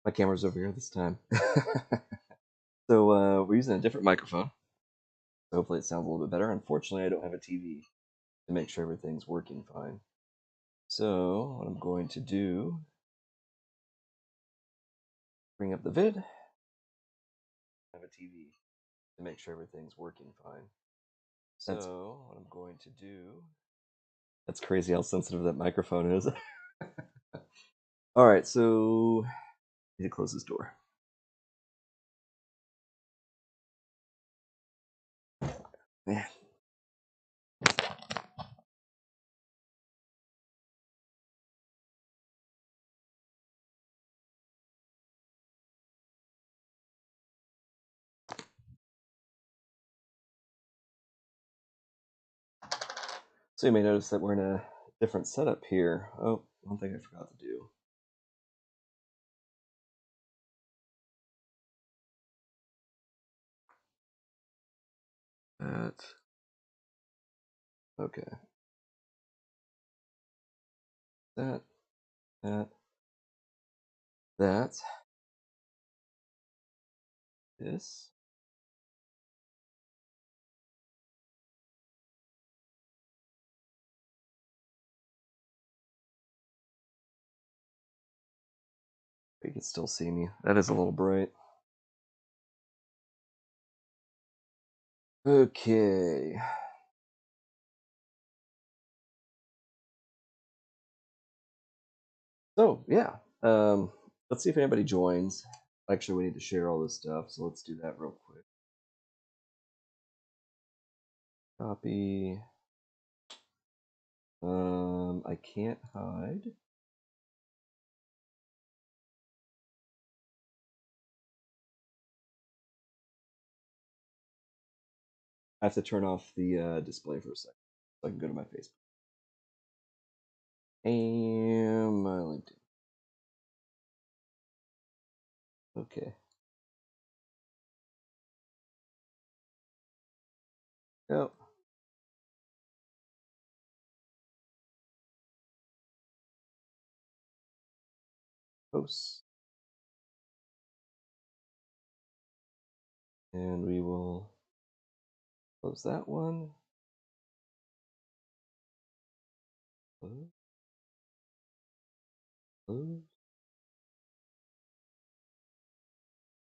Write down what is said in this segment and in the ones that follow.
My camera's over here this time. So we're using a different microphone. So hopefully it sounds a little bit better. Unfortunately, I don't have a TV to make sure everything's working fine. So what I'm going to do, bring up the vid, have a TV to make sure everything's working fine. So what I'm going to do, that's crazy how sensitive that microphone is. All right, so I need to close this door. Man. So you may notice that we're in a different setup here. Oh, one thing I forgot to do. That. Okay. That. This. You can still see me. That is a little bright. Okay. So yeah, let's see if anybody joins. Actually, we need to share all this stuff, so let's do that real quick. Copy. I can't hide. I have to turn off the display for a second so I can go to my Facebook and my LinkedIn. Okay. Yep. Posts. And we will close that one. Close. Close.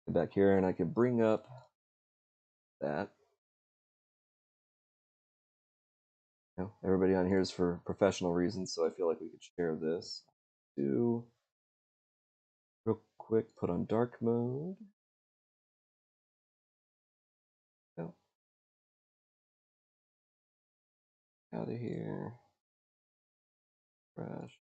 Get back here and I can bring up that. Everybody on here is for professional reasons, so I feel like we could share this. Do real quick, put on dark mode. Oh, out of here. Crash.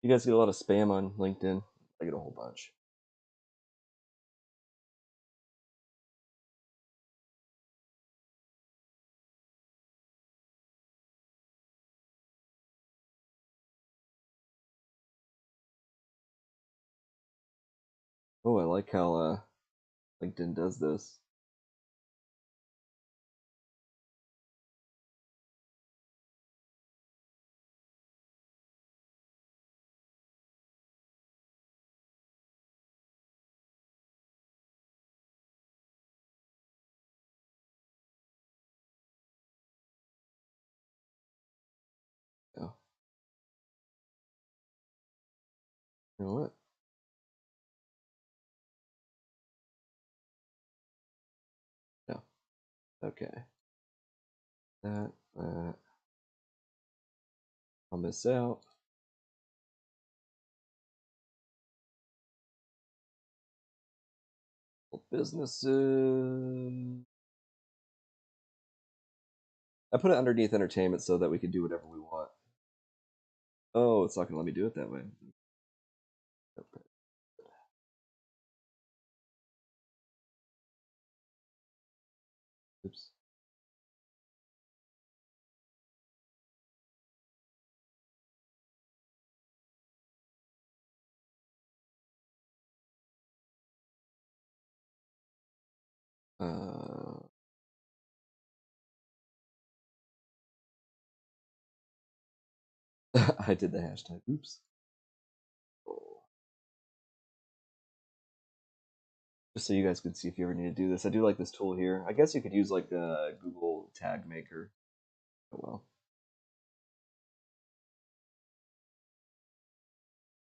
You guys get a lot of spam on LinkedIn? I get a whole bunch. Oh, I like how LinkedIn does this. Oh. You know what? No. Okay. That. I'll miss out. Businesses. I put it underneath entertainment so that we can do whatever we want. Oh, it's not going to let me do it that way. Okay. Oops. I did the hashtag. Oops. Just so you guys can see if you ever need to do this. I do like this tool here. I guess you could use like a Google tag maker. Oh well.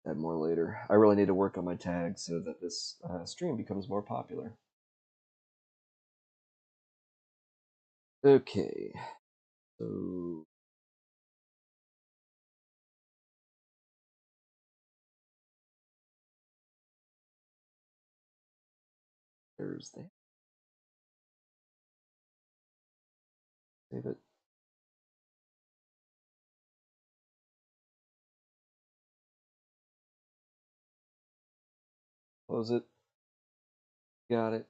Add more later. I really need to work on my tags so that this stream becomes more popular. Okay. So Thursday. Save it. Close it. Got it.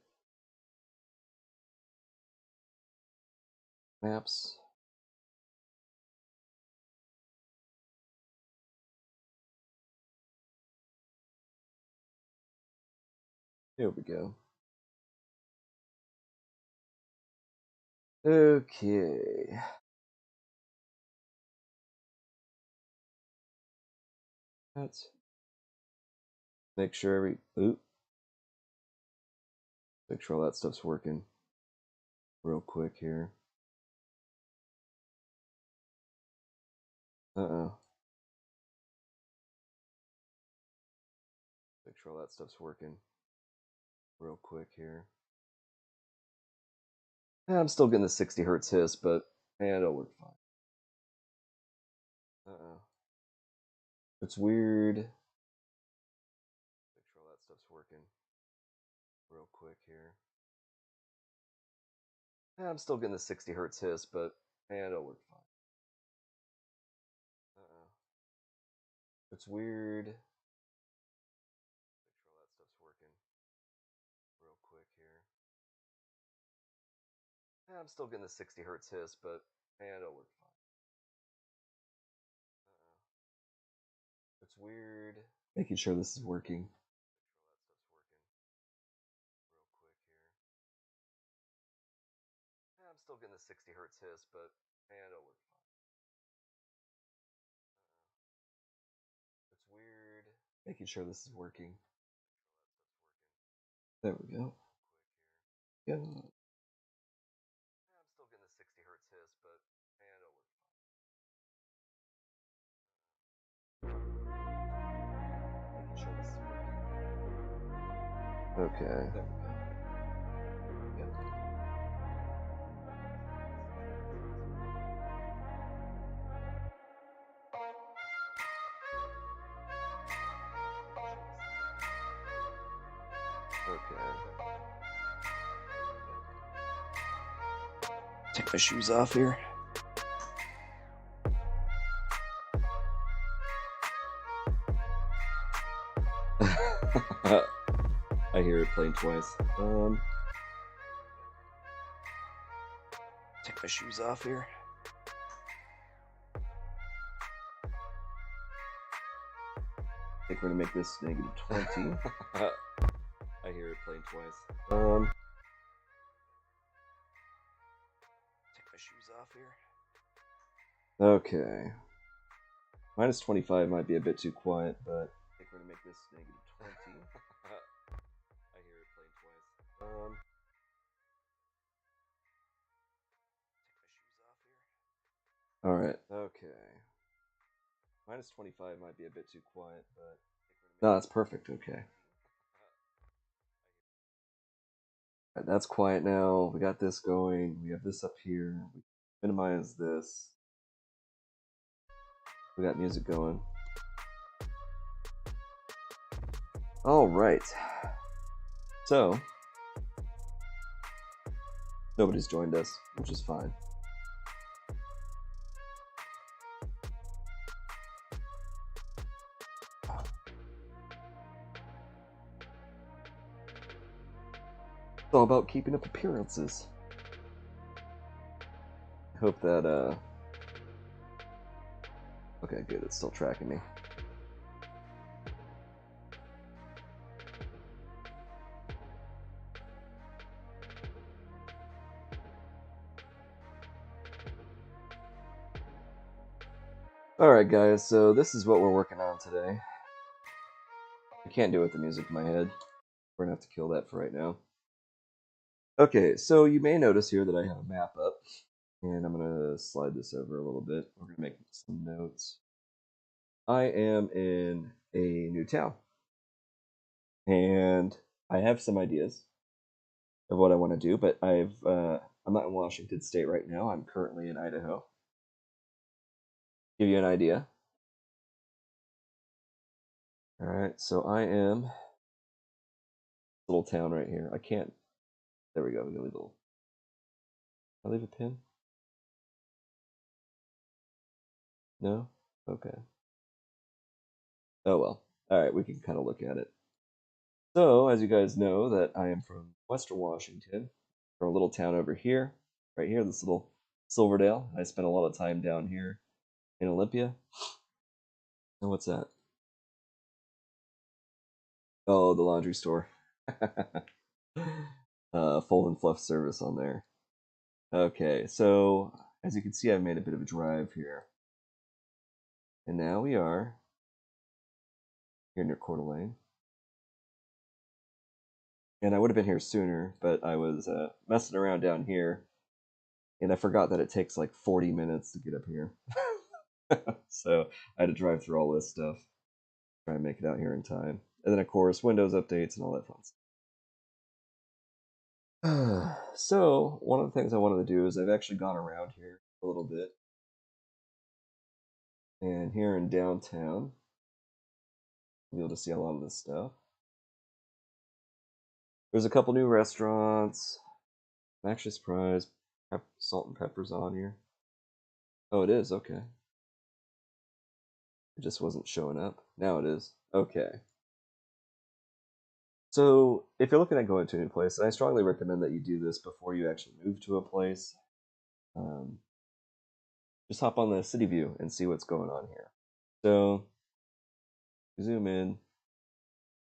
Maps. There we go. Okay. Let's make sure make sure all that stuff's working real quick here. Uh-oh. Make sure all that stuff's working real quick here. Yeah, I'm still getting the 60 hertz hiss, but it'll work fine. Uh-oh. It's weird. Make sure all that stuff's working real quick here. Yeah, I'm still getting the 60 hertz hiss, but it'll work fine. Uh-oh. It's weird. Make sure all that stuff's working real quick here. Yeah, I'm still getting the 60 hertz hiss, but it'll work fine. Uh-oh. It's weird. Making sure this is working. Yeah, I'm still getting the 60 hertz hiss, but it'll work fine. It's weird. Making sure this is working. There we go. Yeah. Yeah, I'm still getting the 60 hertz hiss, but it'll work fine. Making sure this is working. Okay. There we go. Yeah. Okay. Take my shoes off here. I hear it playing twice. Take my shoes off here. I think we're gonna make this -20. I hear it playing twice. Take my shoes off here. Okay. -25 might be a bit too quiet, but I think we're gonna make this -20. I hear it playing twice. Take my shoes off here. Alright, okay. -25 might be a bit too quiet, but no, that's perfect, okay. Right, that's quiet now. We got this going. We have this up here. We minimize this. We got music going. All right. So, nobody's joined us, which is fine. It's all about keeping up appearances. I hope that, okay, good, it's still tracking me. Alright guys, so this is what we're working on today. I can't do it with the music in my head. We're gonna have to kill that for right now. Okay, so you may notice here that I have a map up, and I'm gonna slide this over a little bit. We're gonna make some notes. I am in a new town, and I have some ideas of what I want to do, but I'm not in Washington State right now. I'm currently in Idaho. Give you an idea. All right, so I am little town right here. I can't. There we go. We can leave a little. I leave a pin? No. Okay. Oh well. All right, we can kind of look at it. So, as you guys know, that I am from Western Washington, from a little town over here, right here, this little Silverdale. I spent a lot of time down here in Olympia. And what's that? Oh, the laundry store. Fold and fluff service on there. Okay, so as you can see, I've made a bit of a drive here. And now we are here near Coeur d'Alene. And I would have been here sooner, but I was messing around down here, and I forgot that it takes like 40 minutes to get up here. So I had to drive through all this stuff, try and make it out here in time. And then, of course, Windows updates and all that fun stuff. So, one of the things I wanted to do is I've actually gone around here a little bit. And here in downtown, you'll be able to see a lot of this stuff. There's a couple new restaurants. I'm actually surprised Salt and Pepper's on here. Oh, it is? Okay. It just wasn't showing up. Now it is. Okay. So, if you're looking at going to a new place, and I strongly recommend that you do this before you actually move to a place, um, just hop on the city view and see what's going on here. So, zoom in.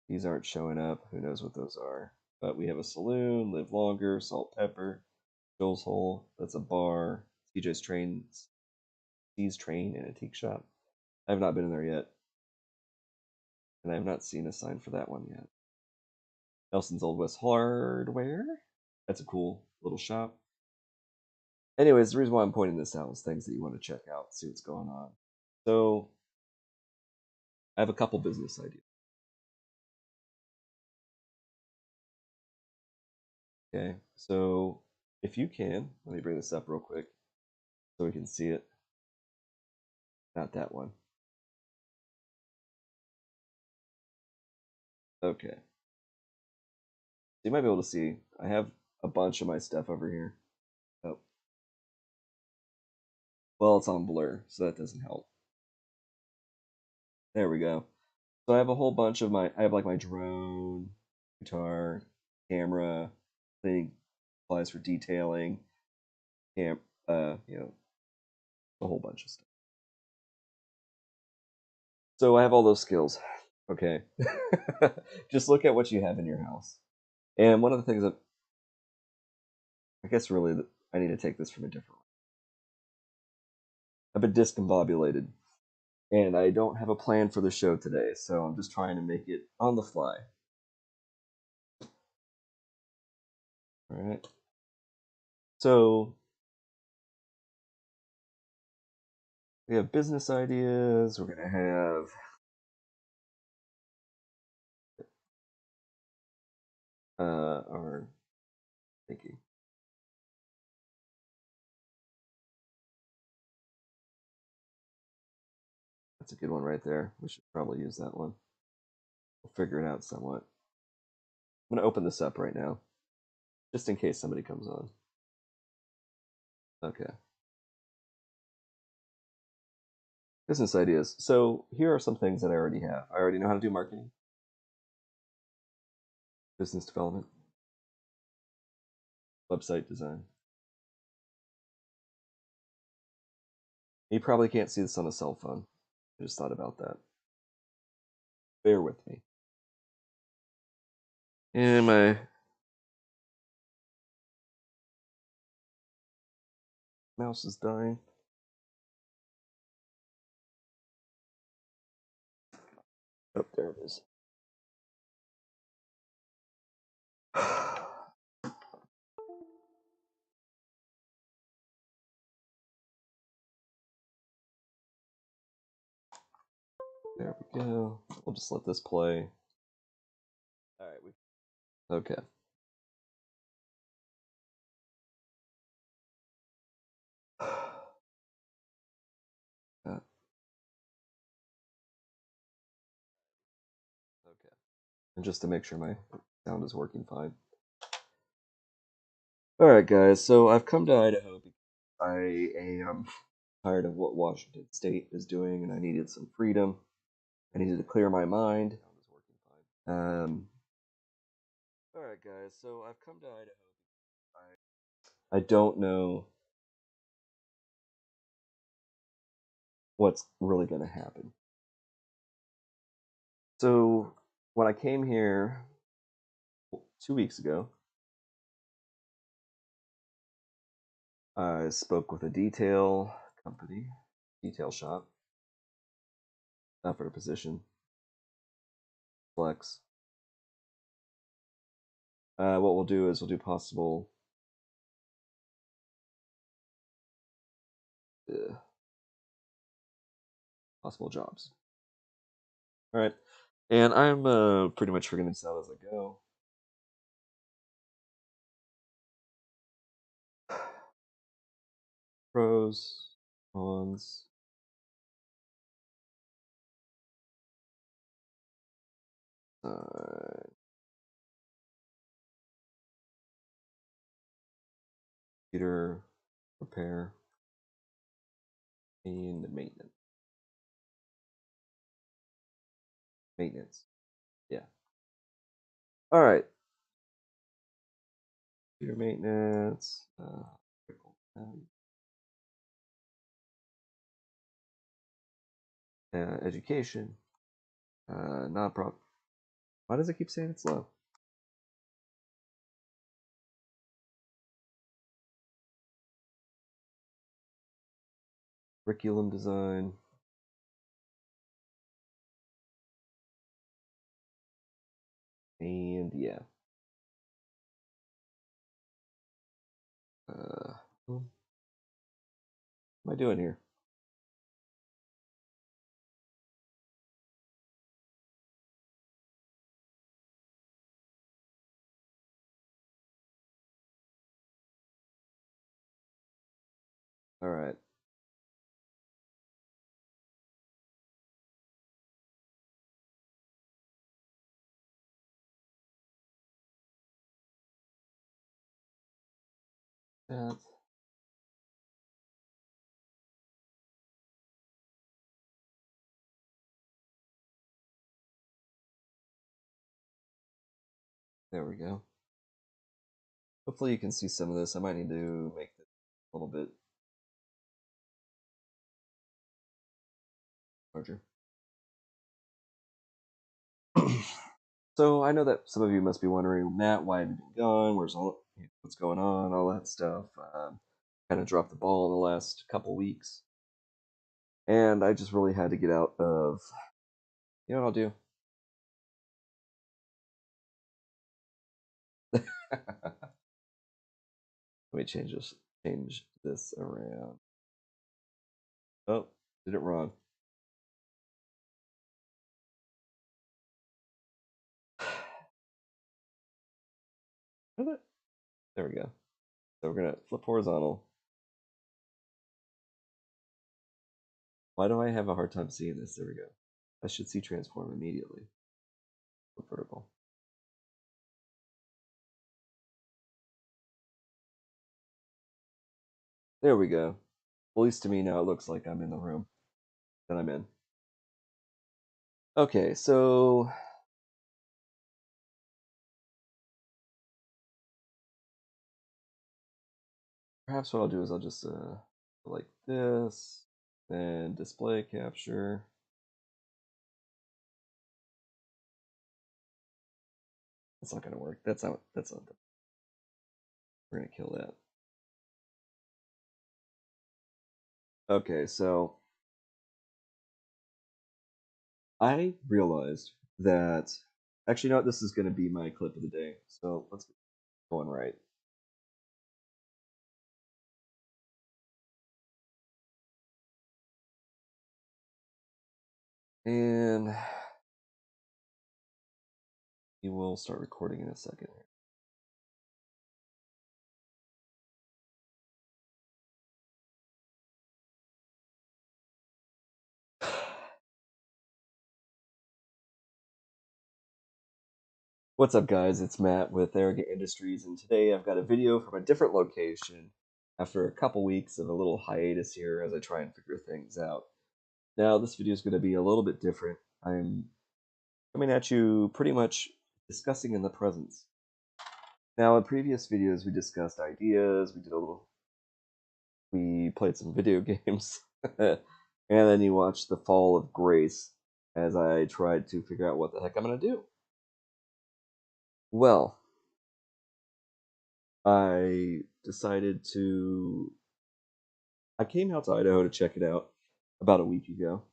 These aren't showing up. Who knows what those are? But we have a saloon, Live Longer, Salt Pepper, Joel's Hole. That's a bar. CJ's Train, C's Train, and Antique Shop. I have not been in there yet, and I have not seen a sign for that one yet. Nelson's Old West Hardware. That's a cool little shop. Anyways, the reason why I'm pointing this out is things that you want to check out, see what's going on. So, I have a couple business ideas. Okay, so if you can, let me bring this up real quick so we can see it. Not that one. Okay. So you might be able to see, I have a bunch of my stuff over here. Oh. Well, it's on blur, so that doesn't help. There we go. So I have a whole bunch of I have like my drone, guitar, camera, cleaning supplies for detailing, you know, a whole bunch of stuff. So I have all those skills. Okay. Just look at what you have in your house. And one of the things that I guess really I need to take this from a different way. I've been discombobulated and I don't have a plan for the show today, so I'm just trying to make it on the fly. All right. So we have business ideas. We're gonna have our thinking. That's a good one right there. We should probably use that one. We'll figure it out somewhat. I'm gonna open this up right now, just in case somebody comes on. Okay. Business ideas. So here are some things that I already have. I already know how to do marketing, business development, website design. You probably can't see this on a cell phone. I just thought about that. Bear with me. And my mouse is dying. Oh, there it is. There we go. We'll just let this play. All right. Okay. Okay. And just to make sure my sound is working fine. All right, guys. So I've come to Idaho because I am tired of what Washington State is doing, and I needed some freedom. I needed to clear my mind. All right, guys. So I've come to Idaho because I don't know what's really going to happen. So when I came here 2 weeks ago, I spoke with a detail company, detail shop, offered a position, flex. What we'll do is we'll do possible possible jobs. All right, and I'm pretty much figuring this out as I go. Pros, cons. Computer repair and maintenance. Maintenance. Yeah. All right. Computer maintenance. Education. Nonprofit. Why does it keep saying it's low? Curriculum design. And yeah. What am I doing here? All right. That. There we go. Hopefully you can see some of this. I might need to make this a little bit larger. So I know that some of you must be wondering, Matt, why have you been gone? What's going on? All that stuff. Kind of dropped the ball in the last couple weeks, and I just really had to get out of. You know what I'll do? Let me change this around. Oh, did it wrong. There we go. So we're gonna flip horizontal. Why do I have a hard time seeing this? There we go. I should see transform immediately. Flip vertical. There we go. At least to me now it looks like I'm in the room that I'm in. Okay, so perhaps what I'll do is I'll just like this, then display capture. That's not gonna work. That's not. We're gonna kill that. Okay, so I realized that actually, you know what? This is going to be my clip of the day. So let's get going right. And we will start recording in a second. What's up, guys? It's Matt with Arrogant Industries, and today I've got a video from a different location after a couple weeks of a little hiatus here as I try and figure things out. Now, this video is going to be a little bit different. I'm coming at you pretty much discussing in the presence. Now, in previous videos, we discussed ideas, we played some video games, and then you watched The Fall of Grace as I tried to figure out what the heck I'm going to do. Well, I decided to. I came out to Idaho to check it out about a week ago.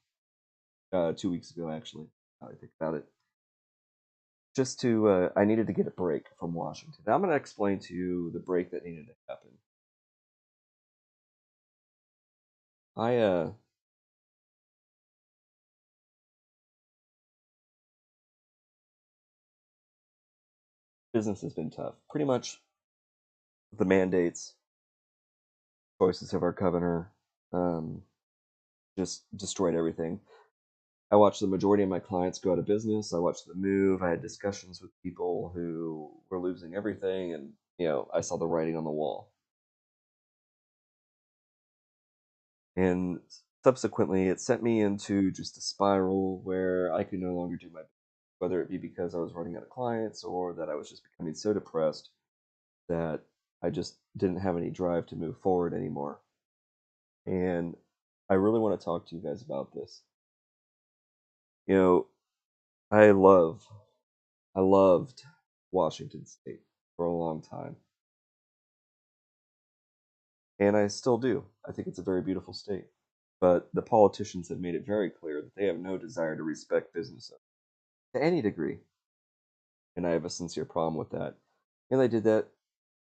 2 weeks ago, actually, now I think about it. Just to, I needed to get a break from Washington. Now I'm going to explain to you the break that needed to happen. I, business has been tough. Pretty much the mandates, choices of our governor, just destroyed everything. I watched the majority of my clients go out of business. I watched them move. I had discussions with people who were losing everything, and I saw the writing on the wall. And subsequently, it sent me into just a spiral where I could no longer do my business, whether it be because I was running out of clients or that I was just becoming so depressed that I just didn't have any drive to move forward anymore. And I really want to talk to you guys about this. I loved Washington State for a long time. And I still do. I think it's a very beautiful state. But the politicians have made it very clear that they have no desire to respect business to any degree. And I have a sincere problem with that. And they did that.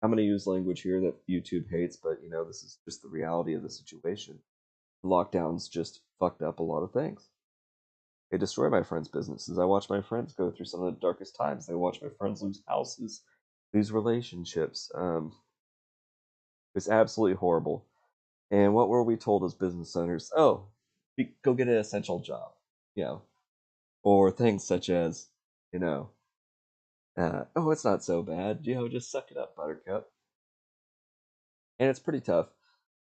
I'm going to use language here that YouTube hates, but this is just the reality of the situation. Lockdowns just fucked up a lot of things. They destroy my friends' businesses. I watch my friends go through some of the darkest times. I watch my friends lose houses, lose relationships. It's absolutely horrible. And what were we told as business owners? Oh, go get an essential job, or things such as, oh, it's not so bad, just suck it up, buttercup. And it's pretty tough.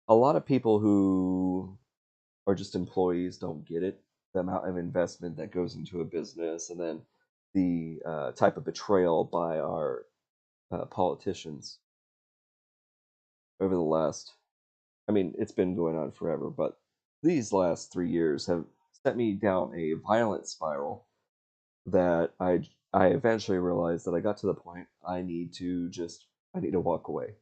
A lot of people who are just employees don't get it, the amount of investment that goes into a business, and then the type of betrayal by our politicians over the last, I mean, it's been going on forever, but these last 3 years have sent me down a violent spiral that I eventually realized that I got to the point I need to walk away.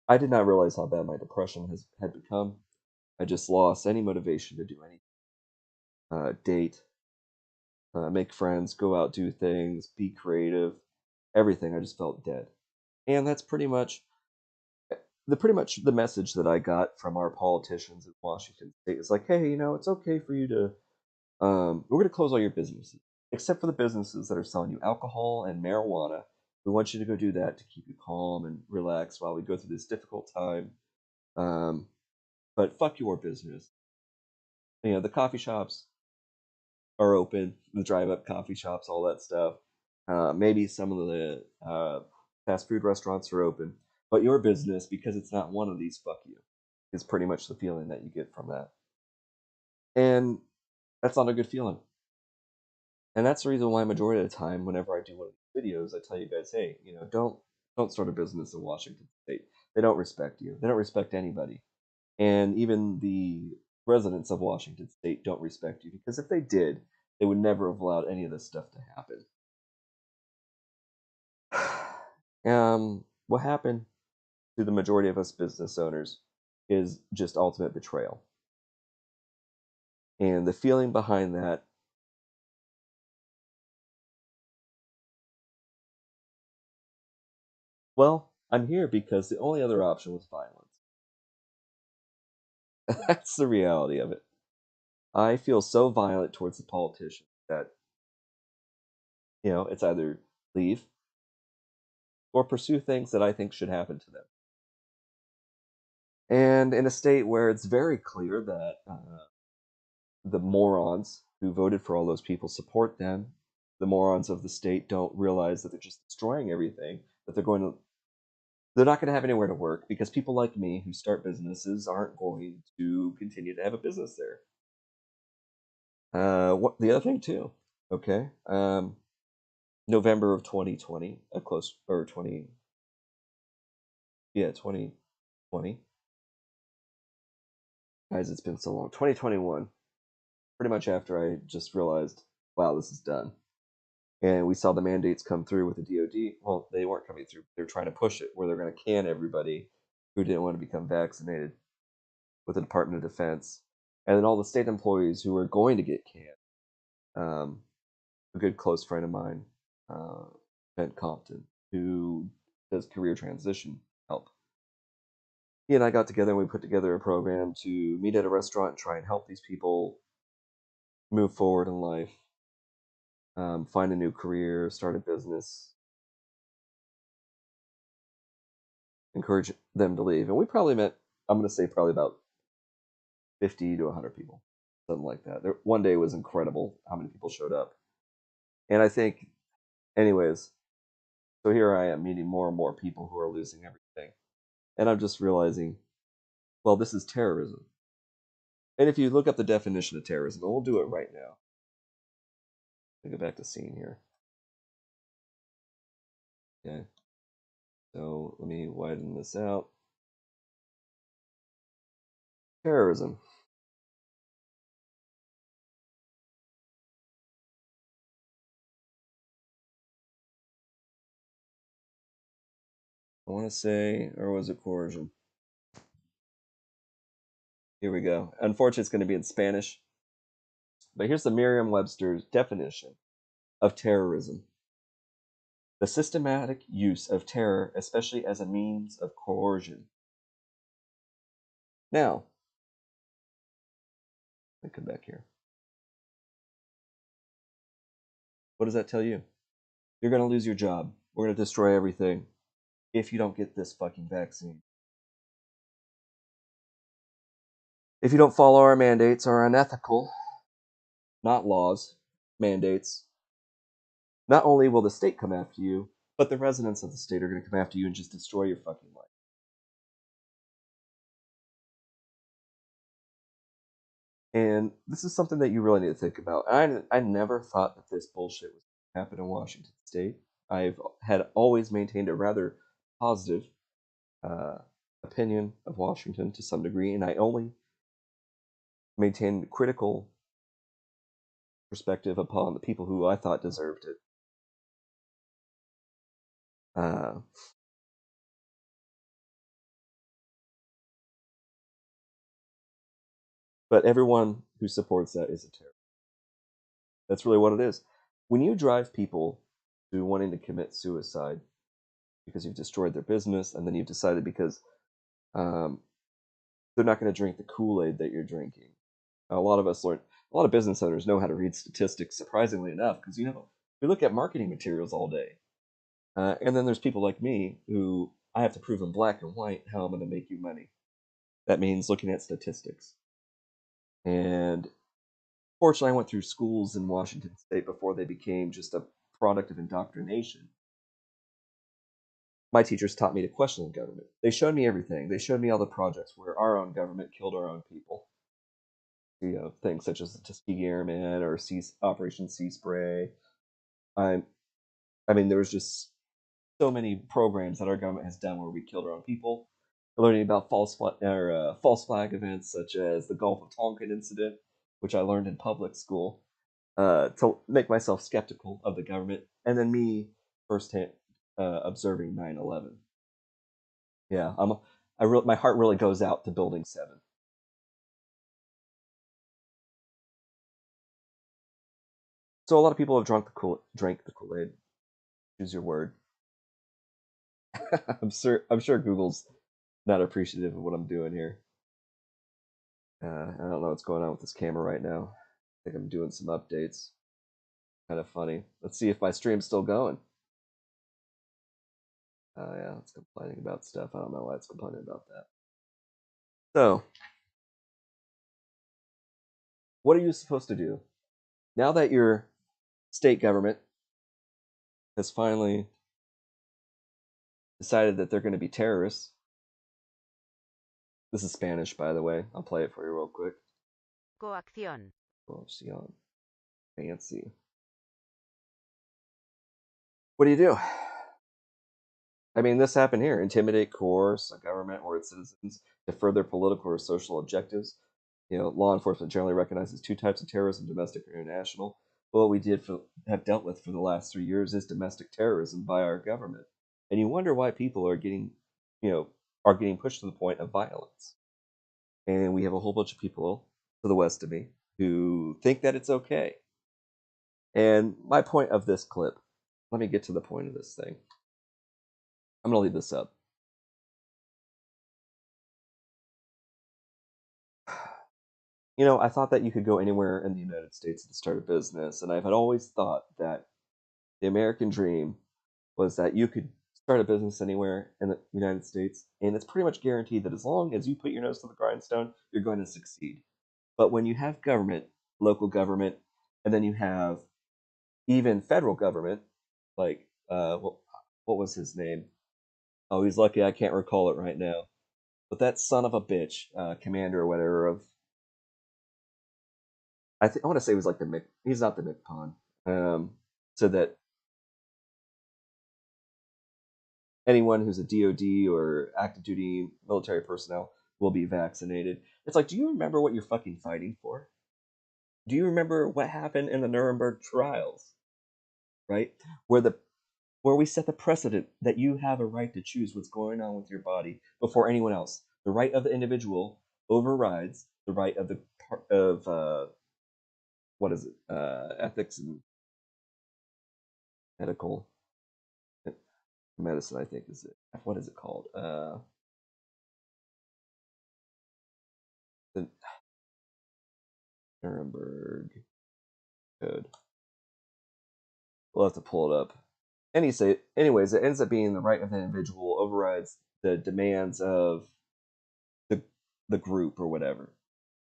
I did not realize how bad my depression had become. I just lost any motivation to do anything. Date, make friends, go out, do things, be creative, everything. I just felt dead. And that's pretty much the message that I got from our politicians in Washington State. Is like, hey, it's okay for you to we're going to close all your businesses, except for the businesses that are selling you alcohol and marijuana. We want you to go do that to keep you calm and relaxed while we go through this difficult time. But fuck your business. The coffee shops are open, the drive-up coffee shops, all that stuff. Maybe some of the fast food restaurants are open, but your business, because it's not one of these, fuck you, is pretty much the feeling that you get from that. And that's not a good feeling. And that's the reason why majority of the time, whenever I do one of these videos, I tell you guys, hey, don't start a business in Washington State. They don't respect you. They don't respect anybody. And even the residents of Washington State don't respect you, because if they did, they would never have allowed any of this stuff to happen. What happened to the majority of us business owners is just ultimate betrayal. And the feeling behind that, well, I'm here because the only other option was violence. That's the reality of it. I feel so violent towards the politicians that, it's either leave or pursue things that I think should happen to them. And in a state where it's very clear that the morons who voted for all those people support them, the morons of the state don't realize that they're just destroying everything, that they're not going to have anywhere to work because people like me who start businesses aren't going to continue to have a business there. What the other thing too? Okay, November of 2020, 2020. Guys, it's been so long. 2021. Pretty much after I just realized, wow, this is done. And we saw the mandates come through with the DoD. Well, they weren't coming through. They're trying to push it where they're going to can everybody who didn't want to become vaccinated with the Department of Defense. And then all the state employees who were going to get canned. A good close friend of mine, Ben Compton, who does career transition help. He and I got together and we put together a program to meet at a restaurant and try and help these people move forward in life, find a new career, start a business, encourage them to leave. And we probably met, I'm going to say probably about 50 to 100 people, something like that. One day was incredible how many people showed up. And I think, anyways, so here I am meeting more and more people who are losing everything. And I'm just realizing, well, this is terrorism. And if you look up the definition of terrorism, and we'll do it right now. Let me go back to scene here. Okay. So let me widen this out. Terrorism. I want to say, or was it coercion? Here we go. Unfortunately, it's going to be in Spanish. But here's the Merriam-Webster's definition of terrorism: the systematic use of terror, especially as a means of coercion. Now, let me come back here. What does that tell you? You're going to lose your job. We're going to destroy everything if you don't get this fucking vaccine. If you don't follow our mandates, are unethical, not laws, mandates, not only will the state come after you, but the residents of the state are going to come after you and just destroy your fucking life. And this is something that you really need to think about. I never thought that this bullshit was happen in Washington State. I've had always maintained a rather positive opinion of Washington to some degree, and I only maintained critical perspective upon the people who I thought deserved it. But everyone who supports that is a terrorist. That's really what it is. When you drive people to wanting to commit suicide because you've destroyed their business, and then you've decided because they're not going to drink the Kool-Aid that you're drinking. A lot of business owners know how to read statistics, surprisingly enough, because we look at marketing materials all day. And then there's people like me who I have to prove in black and white how I'm going to make you money. That means looking at statistics. And fortunately, I went through schools in Washington State before they became just a product of indoctrination. My teachers taught me to question the government. They showed me everything. They showed me all the projects where our own government killed our own people. Things such as the Tuskegee Airmen or Operation Sea Spray. I mean, there was just so many programs that our government has done where we killed our own people. Learning about false flag events such as the Gulf of Tonkin incident, which I learned in public school, to make myself skeptical of the government, and then me firsthand observing 9/11. Yeah, my heart really goes out to Building 7. So a lot of people have drank the Kool-Aid. Choose your word. I'm sure Google's not appreciative of what I'm doing here. I don't know what's going on with this camera right now. I think I'm doing some updates. Kind of funny. Let's see if my stream's still going. Oh yeah, it's complaining about stuff. I don't know why it's complaining about that. So, what are you supposed to do now that your state government has finally decided that they're going to be terrorists? This is Spanish, by the way. I'll play it for you real quick. Coacción. Coacción. Fancy. What do you do? I mean, this happened here. Intimidate, coerce a government or its citizens to further political or social objectives. Law enforcement generally recognizes two types of terrorism: domestic or international. But what we have dealt with for the last 3 years is domestic terrorism by our government, and you wonder why people are getting pushed to the point of violence. And we have a whole bunch of people to the west of me who think that it's okay. And my point of this clip, let me get to the point of this thing. I'm going to leave this up. I thought that you could go anywhere in the United States to start a business, and I've had always thought that the American dream was that you could start a business anywhere in the United States, and it's pretty much guaranteed that as long as you put your nose to the grindstone, you're going to succeed. But when you have government, local government, and then you have even federal government, like what was his name? Oh, he's lucky I can't recall it right now. But that son of a bitch, commander or whatever of, I want to say it was like the Mick. He's not the McPon. So that anyone who's a DoD or active duty military personnel will be vaccinated. It's like, do you remember what you're fucking fighting for? Do you remember what happened in the Nuremberg trials? Right? Where we set the precedent that you have a right to choose what's going on with your body before anyone else. The right of the individual overrides the right of what is it? Ethics and medical medicine, I think is it. What is it called? The Nuremberg Code. We'll have to pull it up. Anyways, it ends up being the right of the individual overrides the demands of the the group or whatever.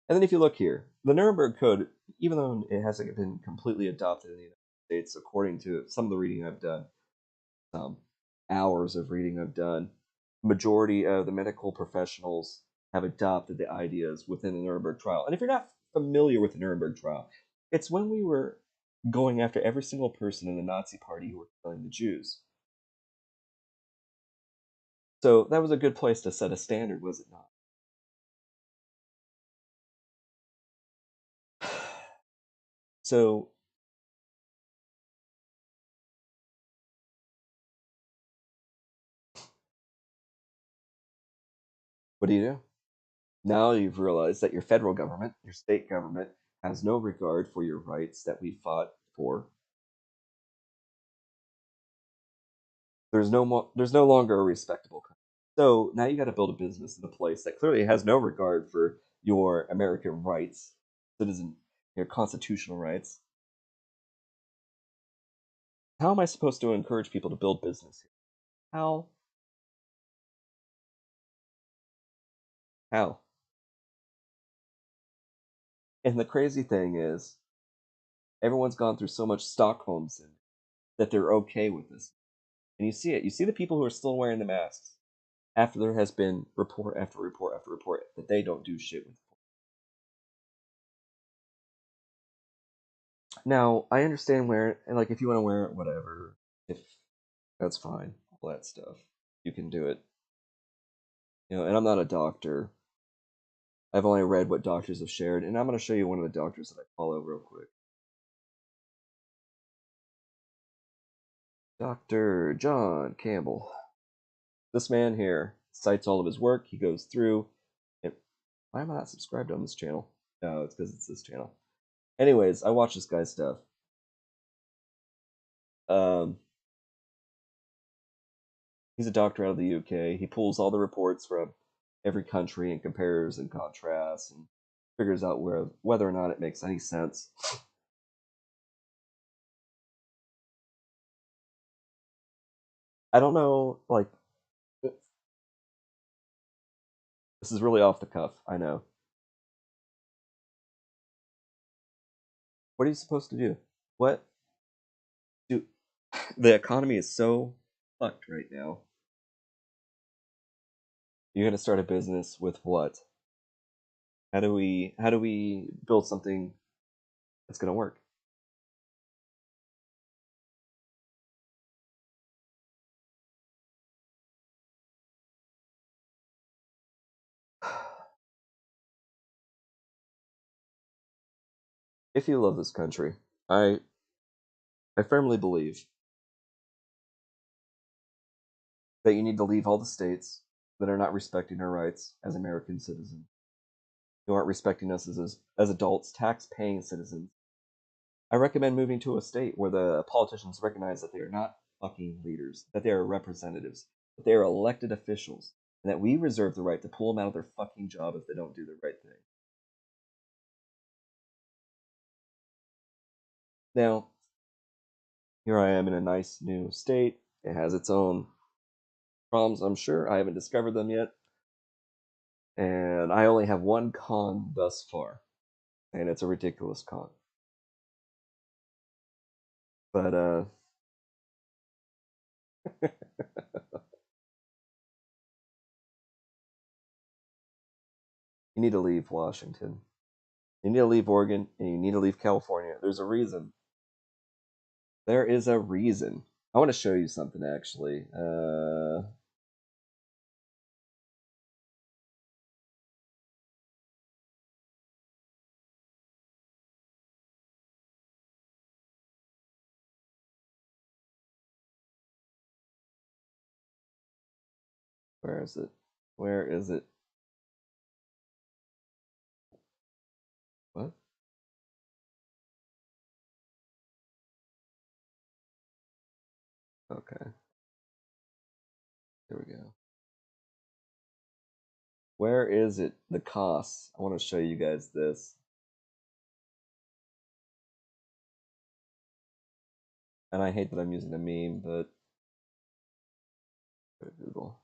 And then if you look here, the Nuremberg Code, even though it hasn't been completely adopted in the United States, according to some of the reading I've done, some hours of reading I've done, the majority of the medical professionals have adopted the ideas within the Nuremberg trial. And if you're not familiar with the Nuremberg trial, it's when we were going after every single person in the Nazi party who were killing the Jews. So that was a good place to set a standard, was it not? So what do? Now you've realized that your federal government, your state government, has no regard for your rights that we fought for. There's no longer a respectable country. So now you got to build a business in a place that clearly has no regard for your American rights, your constitutional rights. How am I supposed to encourage people to build business here? How? How? And the crazy thing is, everyone's gone through so much Stockholm syndrome that they're okay with this. And you see it. You see the people who are still wearing the masks after there has been report after report after report that they don't do shit with. Now, I understand wearing, and like if you want to wear it, whatever, if that's fine, all that stuff, you can do it. And I'm not a doctor. I've only read what doctors have shared, and I'm going to show you one of the doctors that I follow real quick. Dr. John Campbell. This man here cites all of his work. He goes through. And why am I not subscribed on this channel? No, it's because it's this channel. Anyways, I watch this guy's stuff. He's a doctor out of the UK. He pulls all the reports from every country and compares and contrasts and figures out whether or not it makes any sense. I don't know, like, this is really off the cuff, I know. What are you supposed to do? What do the economy is so fucked right now. You're gonna start a business with what? How do we build something that's gonna work? If you love this country, I firmly believe that you need to leave all the states that are not respecting our rights as American citizens, who aren't respecting us as adults, tax-paying citizens. I recommend moving to a state where the politicians recognize that they are not fucking leaders, that they are representatives, that they are elected officials, and that we reserve the right to pull them out of their fucking job if they don't do the right thing. Now, here I am in a nice new state. It has its own problems, I'm sure. I haven't discovered them yet. And I only have one con thus far, and it's a ridiculous con. But you need to leave Washington. You need to leave Oregon, and you need to leave California. There's a reason. There is a reason. I want to show you something, actually. Where is it? Where is it? What? Okay. Here we go. Where is it? The costs. I want to show you guys this. And I hate that I'm using a meme, but go to Google.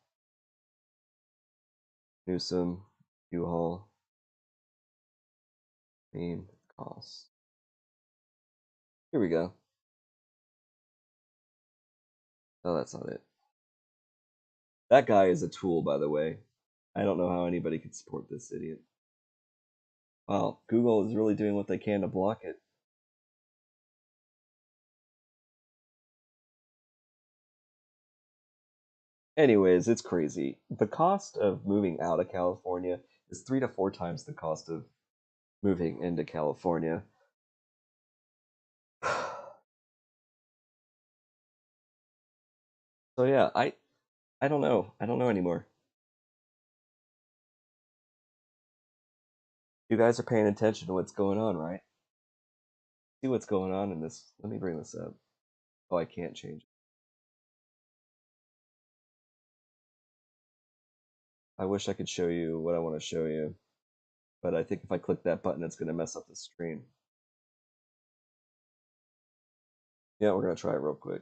Newsom, U-Haul, meme, costs. Here we go. No, that's not it. That guy is a tool, by the way. I don't know how anybody could support this idiot. Wow, Google is really doing what they can to block it. Anyways, it's crazy. The cost of moving out of California is 3 to 4 times the cost of moving into California. So yeah, I don't know. I don't know anymore. You guys are paying attention to what's going on, right? See what's going on in this. Let me bring this up. Oh, I can't change it. I wish I could show you what I want to show you, but I think if I click that button, it's going to mess up the screen. Yeah, we're going to try it real quick.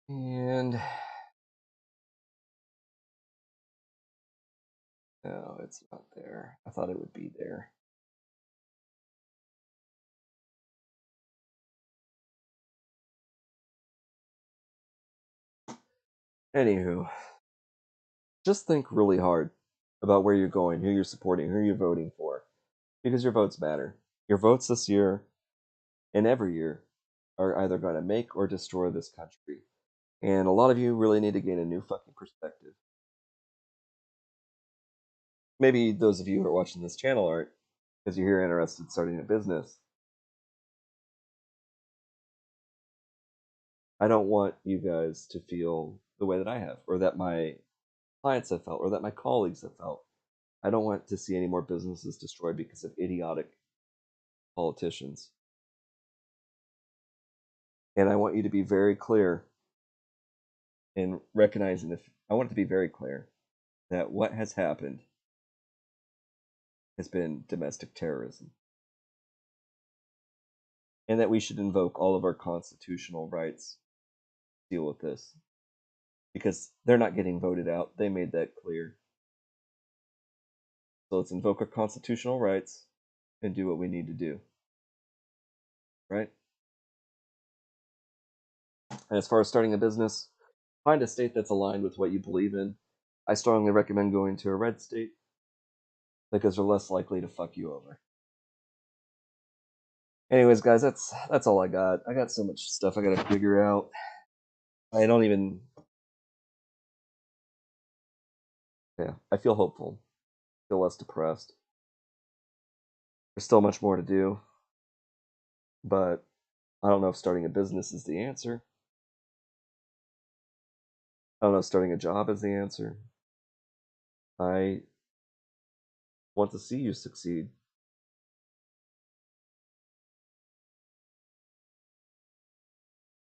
And no, it's not there. I thought it would be there. Anywho, just think really hard about where you're going, who you're supporting, who you're voting for, because your votes matter. Your votes this year and every year are either going to make or destroy this country. And a lot of you really need to gain a new fucking perspective. Maybe those of you who are watching this channel aren't, because you're here interested in starting a business. I don't want you guys to feel the way that I have, or that my clients have felt, or that my colleagues have felt. I don't want to see any more businesses destroyed because of idiotic politicians. And I want you to be very clear in recognizing I want it to be very clear that what has happened has been domestic terrorism. And that we should invoke all of our constitutional rights to deal with this. Because they're not getting voted out. They made that clear. So let's invoke our constitutional rights and do what we need to do. Right? And as far as starting a business, find a state that's aligned with what you believe in. I strongly recommend going to a red state because they're less likely to fuck you over. Anyways, guys, that's all I got. I got so much stuff I gotta figure out. I don't even. Yeah, I feel hopeful. I feel less depressed. There's still much more to do, but I don't know if starting a business is the answer. I don't know if starting a job is the answer. I want to see you succeed.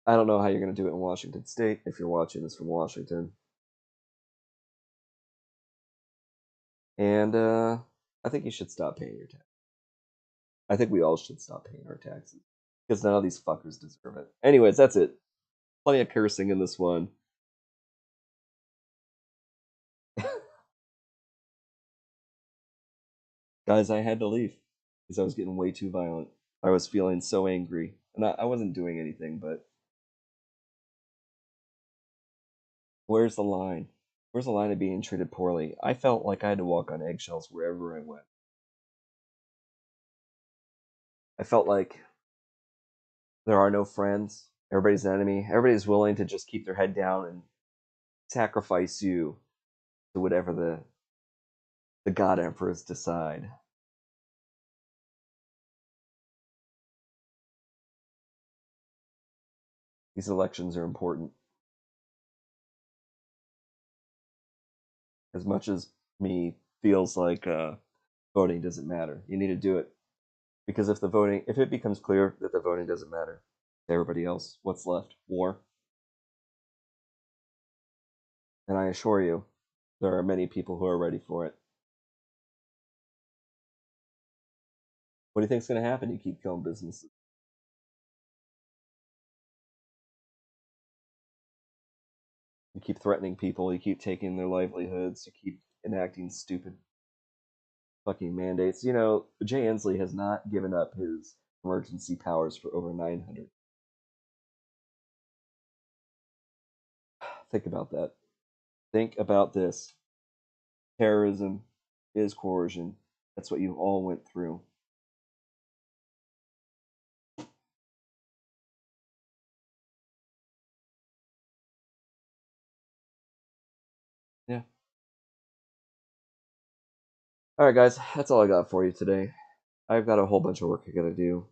I don't know how you're going to do it in Washington State if you're watching this from Washington. And I think you should stop paying your taxes. I think we all should stop paying our taxes because none of these fuckers deserve it. Anyways, that's it. Plenty of cursing in this one. Guys, I had to leave because I was getting way too violent. I was feeling so angry. And I wasn't doing anything, but where's the line? Where's the line of being treated poorly? I felt like I had to walk on eggshells wherever I went. I felt like there are no friends. Everybody's an enemy. Everybody's willing to just keep their head down and sacrifice you to whatever the god emperors decide. These elections are important. As much as me feels like voting doesn't matter, you need to do it. Because if it becomes clear that the voting doesn't matter to everybody else, what's left? War. And I assure you, there are many people who are ready for it. What do you think's going to happen? You keep killing businesses. You keep threatening people. You keep taking their livelihoods. You keep enacting stupid fucking mandates. You know, Jay Inslee has not given up his emergency powers for over 900. Think about that. Think about this. Terrorism is coercion. That's what you all went through. Yeah. Alright, guys. That's all I got for you today. I've got a whole bunch of work I gotta do.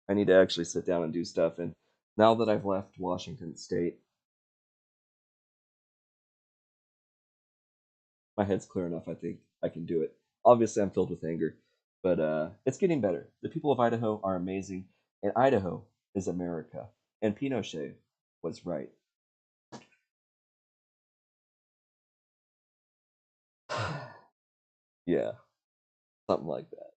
I need to actually sit down and do stuff. And now that I've left Washington State, my head's clear enough. I think I can do it. Obviously, I'm filled with anger, but it's getting better. The people of Idaho are amazing, and Idaho is America. And Pinochet was right. Yeah, something like that.